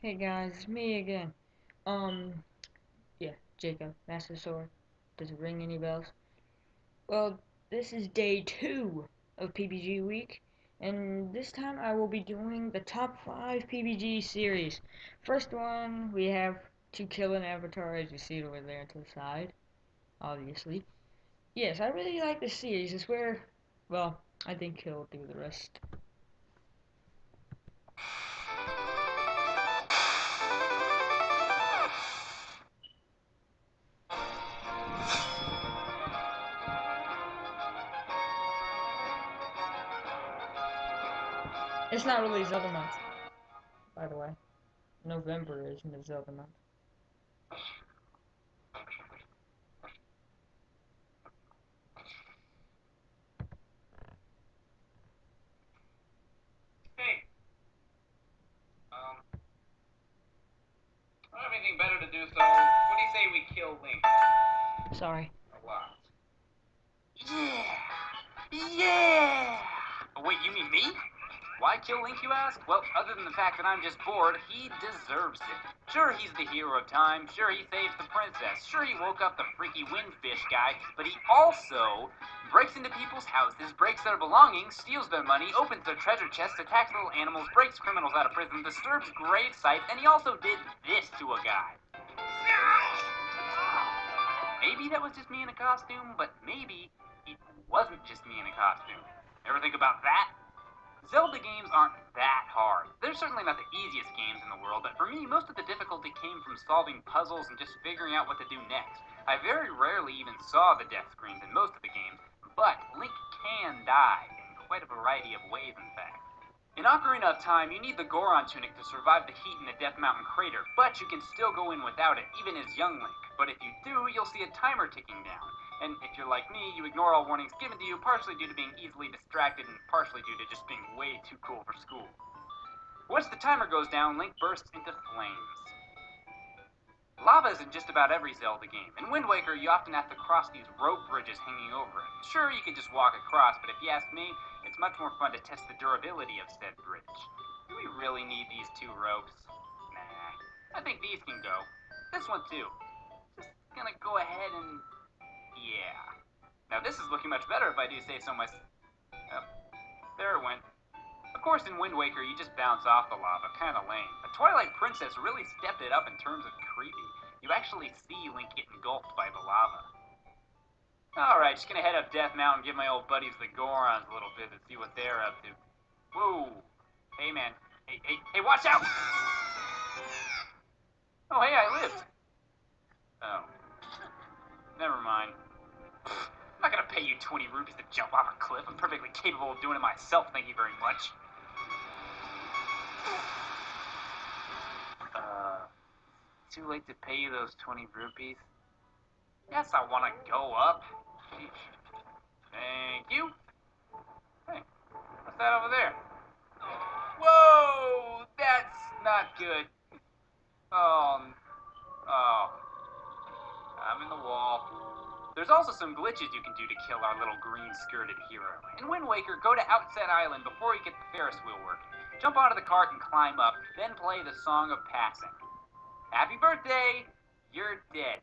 Hey guys, it's me again. Um, yeah, Jacob, Master Sword. Does it ring any bells? Well, this is day 2 of PBG week, and this time I will be doing the top 5 PBG series. First one, we have To Kill an Avatar, as you see it over there to the side, obviously. Yes, I really like this series. It's where, well, I think he'll do the rest. It's not really Zelda month, by the way. November isn't a Zelda month. Hey, I don't have anything better to do, so what do you say we kill Link? Sorry. A lot. Yeah! Yeah! Oh, wait, you mean me? Why kill Link, you ask? Well, other than the fact that I'm just bored, he deserves it. Sure, he's the hero of time. Sure, he saves the princess. Sure, he woke up the freaky windfish guy. But he also breaks into people's houses, breaks their belongings, steals their money, opens their treasure chests, attacks little animals, breaks criminals out of prison, disturbs grave sites, and he also did this to a guy. Maybe that was just me in a costume, but maybe it wasn't just me in a costume. Ever think about that? Zelda games aren't that hard. They're certainly not the easiest games in the world, but for me, most of the difficulty came from solving puzzles and just figuring out what to do next. I very rarely even saw the death screens in most of the games, but Link can die in quite a variety of ways, in fact. In Ocarina of Time, you need the Goron tunic to survive the heat in the Death Mountain crater, but you can still go in without it, even as young Link. But if you do, you'll see a timer ticking down. And if you're like me, you ignore all warnings given to you, partially due to being easily distracted and partially due to just being way too cool for school. Once the timer goes down, Link bursts into flames. Lava is in just about every Zelda game. In Wind Waker, you often have to cross these rope bridges hanging over it. Sure, you can just walk across, but if you ask me, it's much more fun to test the durability of said bridge. Do we really need these 2 ropes? Nah, I think these can go. This one too. Just gonna go ahead and... yeah. Now this is looking much better if I do say so myself. Oh, there it went. Of course, in Wind Waker, you just bounce off the lava, kinda lame. But Twilight Princess really stepped it up in terms of creepy. You actually see Link get engulfed by the lava. Alright, just gonna head up Death Mountain, give my old buddies the Gorons a little visit, see what they're up to. Whoa! Hey man, hey, watch out! Oh hey, I lived! Oh, never mind. I'm not gonna pay you 20 rupees to jump off a cliff. I'm perfectly capable of doing it myself, thank you very much. Too late to pay you those 20 rupees? Yes, I want to go up. Thank you. Hey, what's that over there? Whoa, that's not good. Oh, oh, I'm in the wall. There's also some glitches you can do to kill our little green-skirted hero. In Wind Waker, go to Outset Island before you get the Ferris wheel working. Jump onto the cart and climb up, then play the Song of Passing. Happy birthday! You're dead.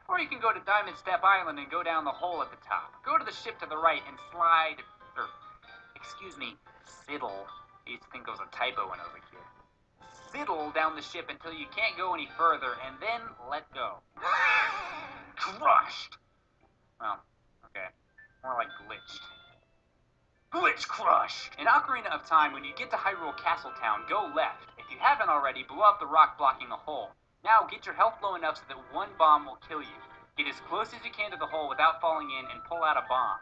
Or you can go to Diamond Step Island and go down the hole at the top. Go to the ship to the right and slide, or, excuse me, siddle. I used to think it was a typo when I was a kid. Siddle down the ship until you can't go any further, and then let go. Crushed! Well, okay. More like glitched. Glitch Crush! In Ocarina of Time, when you get to Hyrule Castle Town, go left. If you haven't already, blow up the rock blocking the hole. Now, get your health low enough so that one bomb will kill you. Get as close as you can to the hole without falling in and pull out a bomb.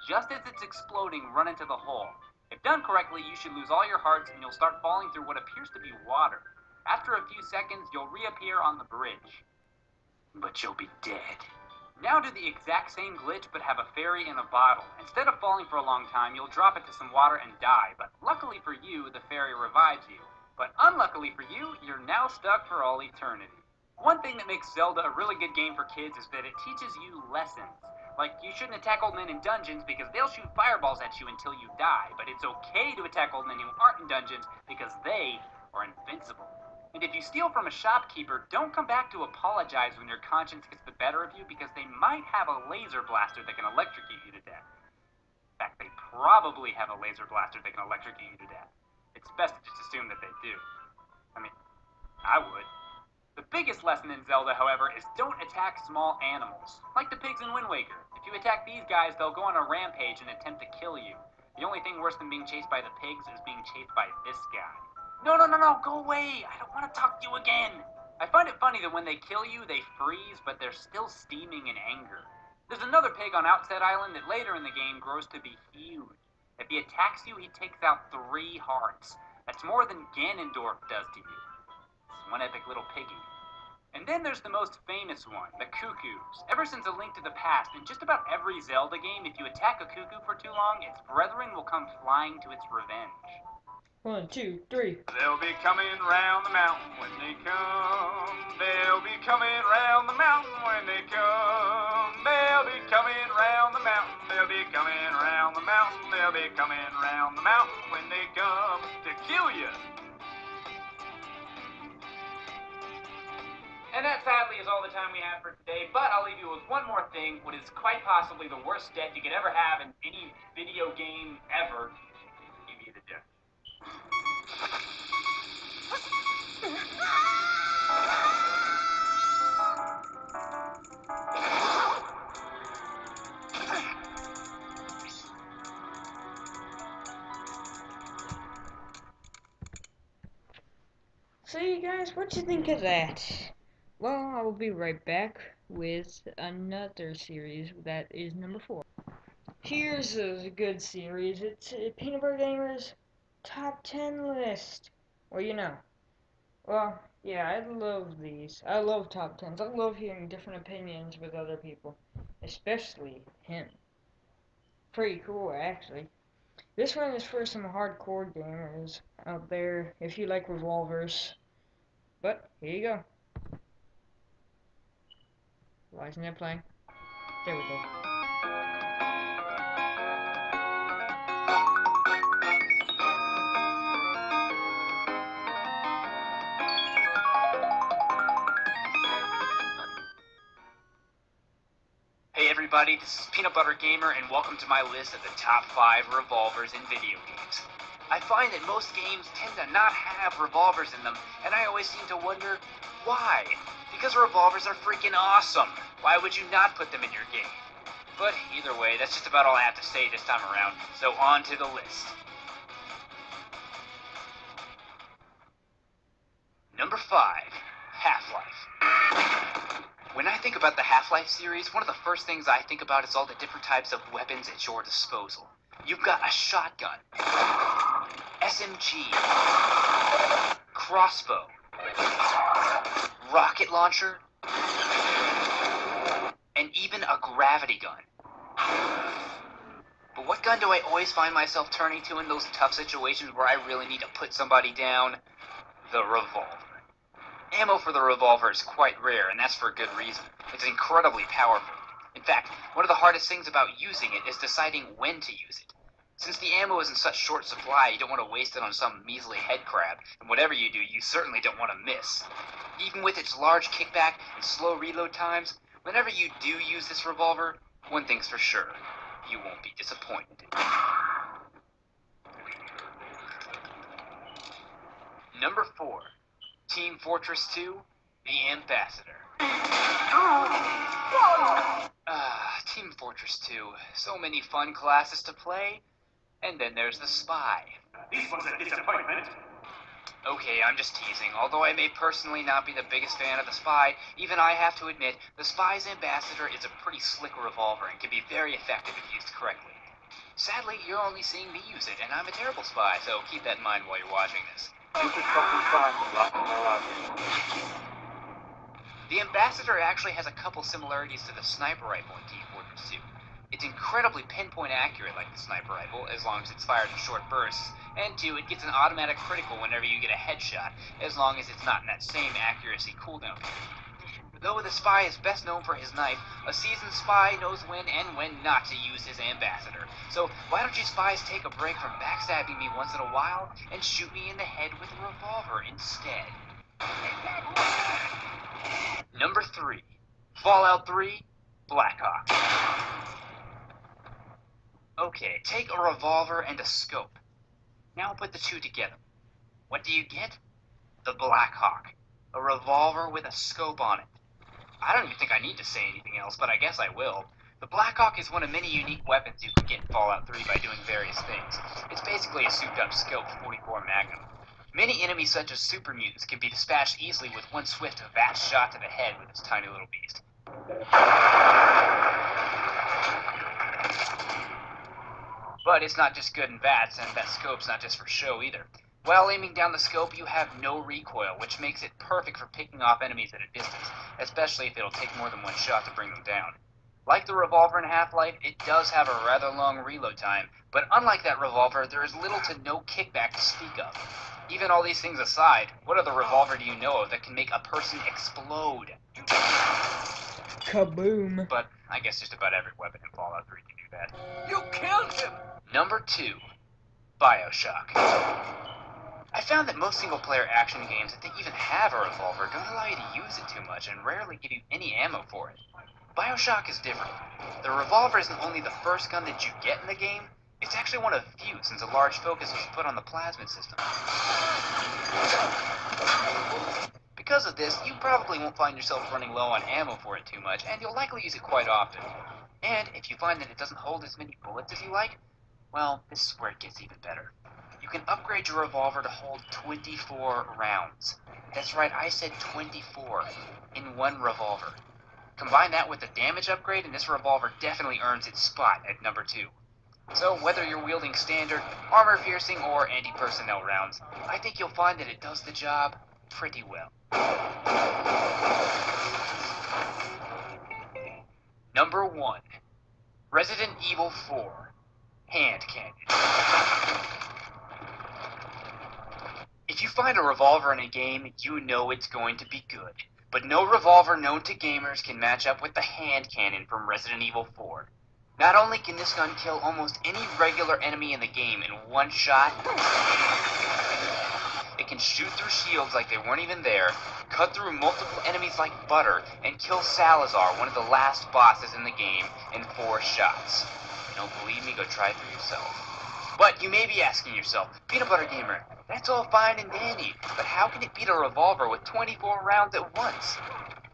Just as it's exploding, run into the hole. If done correctly, you should lose all your hearts and you'll start falling through what appears to be water. After a few seconds, you'll reappear on the bridge. But you'll be dead. Now do the exact same glitch, but have a fairy in a bottle. Instead of falling for a long time, you'll drop into some water and die, but luckily for you, the fairy revives you. But unluckily for you, you're now stuck for all eternity. One thing that makes Zelda a really good game for kids is that it teaches you lessons. Like, you shouldn't attack old men in dungeons because they'll shoot fireballs at you until you die, but it's okay to attack old men who aren't in dungeons because they are invincible. And if you steal from a shopkeeper, don't come back to apologize when your conscience gets the better of you because they might have a laser blaster that can electrocute you to death. In fact, they probably have a laser blaster that can electrocute you to death. It's best to just assume that they do. I mean, I would. The biggest lesson in Zelda, however, is don't attack small animals, like the pigs in Wind Waker. If you attack these guys, they'll go on a rampage and attempt to kill you. The only thing worse than being chased by the pigs is being chased by this guy. No, no, no, no, go away! I don't want to talk to you again! I find it funny that when they kill you, they freeze, but they're still steaming in anger. There's another pig on Outset Island that later in the game grows to be huge. If he attacks you, he takes out 3 hearts. That's more than Ganondorf does to you. It's one epic little piggy. And then there's the most famous one, the Cuckoos. Ever since A Link to the Past, in just about every Zelda game, if you attack a cuckoo for too long, its brethren will come flying to its revenge. 1, 2, 3. They'll be coming round the mountain when they come. They'll be coming round the mountain when they come. They'll be coming round the mountain. They'll be coming round the mountain. They'll be coming round the mountain when they come to kill you. And that sadly is all the time we have for today, but I'll leave you with one more thing, what is quite possibly the worst debt you could ever have in any video game ever. Give me the debt. So you guys, what you think of that? Well, I will be right back with another series that is number 4. Here's a good series. It's Peanut Butter Gamer's Top 10 list. Well, Well, yeah, I love these. I love top 10s. I love hearing different opinions with other people. Especially him. Pretty cool, actually. This one is for some hardcore gamers out there, if you like revolvers. But, here you go. Why isn't it playing? There we go. Hey everybody, this is Peanut Butter Gamer, and welcome to my list of the top 5 revolvers in video games. I find that most games tend to not have revolvers in them, and I always seem to wonder, why? Because revolvers are freaking awesome. Why would you not put them in your game? But either way, that's just about all I have to say this time around, so on to the list. Number 5, Half-Life. When I think about the Half-Life series, one of the first things I think about is all the different types of weapons at your disposal. You've got a shotgun, SMG, crossbow, rocket launcher, and even a gravity gun. But what gun do I always find myself turning to in those tough situations where I really need to put somebody down? The revolver. Ammo for the revolver is quite rare, and that's for a good reason. It's incredibly powerful. In fact, one of the hardest things about using it is deciding when to use it. Since the ammo is in such short supply, you don't want to waste it on some measly head crab, and whatever you do, you certainly don't want to miss. Even with its large kickback and slow reload times, whenever you do use this revolver, one thing's for sure, you won't be disappointed. Number 4. Team Fortress 2, The Ambassador. Team Fortress 2. So many fun classes to play. And then there's the Spy. This was a disappointment. Okay, I'm just teasing. Although I may personally not be the biggest fan of the Spy, even I have to admit, the Spy's Ambassador is a pretty slick revolver and can be very effective if used correctly. Sadly, you're only seeing me use it, and I'm a terrible spy, so keep that in mind while you're watching this. The Ambassador actually has a couple similarities to the sniper rifle in Team Fortress 2. It's incredibly pinpoint accurate like the sniper rifle, as long as it's fired in short bursts, And 2, it gets an automatic critical whenever you get a headshot, as long as it's not in that same accuracy cooldown period. Though the spy is best known for his knife, a seasoned spy knows when and when not to use his ambassador. So why don't you spies take a break from backstabbing me once in a while and shoot me in the head with a revolver instead? Number 3. Fallout 3, Blackhawk. Okay, take a revolver and a scope. Now put the two together. What do you get? The Blackhawk. A revolver with a scope on it. I don't even think I need to say anything else, but I guess I will. The Blackhawk is one of many unique weapons you can get in Fallout 3 by doing various things. It's basically a souped-up scope 44 Magnum. Many enemies such as super mutants can be dispatched easily with one swift, fast shot to the head with this tiny little beast. But it's not just good and bad, and that scope's not just for show either. While aiming down the scope, you have no recoil, which makes it perfect for picking off enemies at a distance, especially if it'll take more than one shot to bring them down. Like the revolver in Half-Life, it does have a rather long reload time, but unlike that revolver, there is little to no kickback to speak of. Even all these things aside, what other revolver do you know of that can make a person explode? Kaboom. But I guess just about every weapon in Fallout 3 can do that. You killed him! Number 2. Bioshock. I found that most single-player action games, if they even have a revolver, don't allow you to use it too much and rarely give you any ammo for it. Bioshock is different. The revolver isn't only the first gun that you get in the game, it's actually one of few since a large focus was put on the plasmid system. Because of this, you probably won't find yourself running low on ammo for it too much, and you'll likely use it quite often. And if you find that it doesn't hold as many bullets as you like, well, this is where it gets even better. You can upgrade your revolver to hold 24 rounds. That's right, I said 24 in one revolver. Combine that with the damage upgrade, and this revolver definitely earns its spot at number 2. So whether you're wielding standard, armor-piercing, or anti-personnel rounds, I think you'll find that it does the job pretty well. Number 1. Resident Evil 4, Hand Cannon. If you find a revolver in a game, you know it's going to be good. But no revolver known to gamers can match up with the hand cannon from Resident Evil 4. Not only can this gun kill almost any regular enemy in the game in one shot, it can shoot through shields like they weren't even there, cut through multiple enemies like butter, and kill Salazar, one of the last bosses in the game, in 4 shots. Don't believe me? Go try it for yourself. But you may be asking yourself, Peanut Butter Gamer, that's all fine and dandy, but how can it beat a revolver with 24 rounds at once?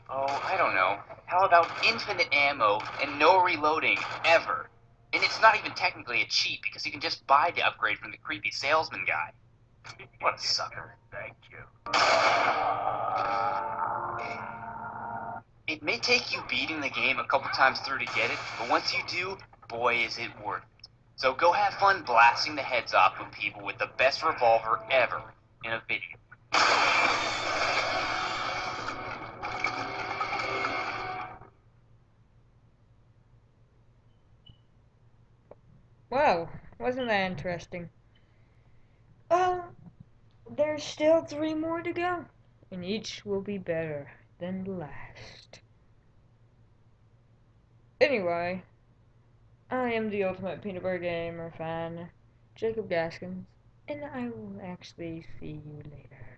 Oh, I don't know. How about infinite ammo and no reloading, ever? And it's not even technically a cheat, because you can just buy the upgrade from the creepy salesman guy. What a sucker. Thank you. It may take you beating the game a couple times through to get it, but once you do, boy is it worth it. So go have fun blasting the heads off with people with the best revolver ever in a video. Well, wasn't that interesting? Oh, there's still 3 more to go, and each will be better than the last. Anyway, I am the ultimate peanut butter gamer fan, Jacob Gaskins, and I will actually see you later.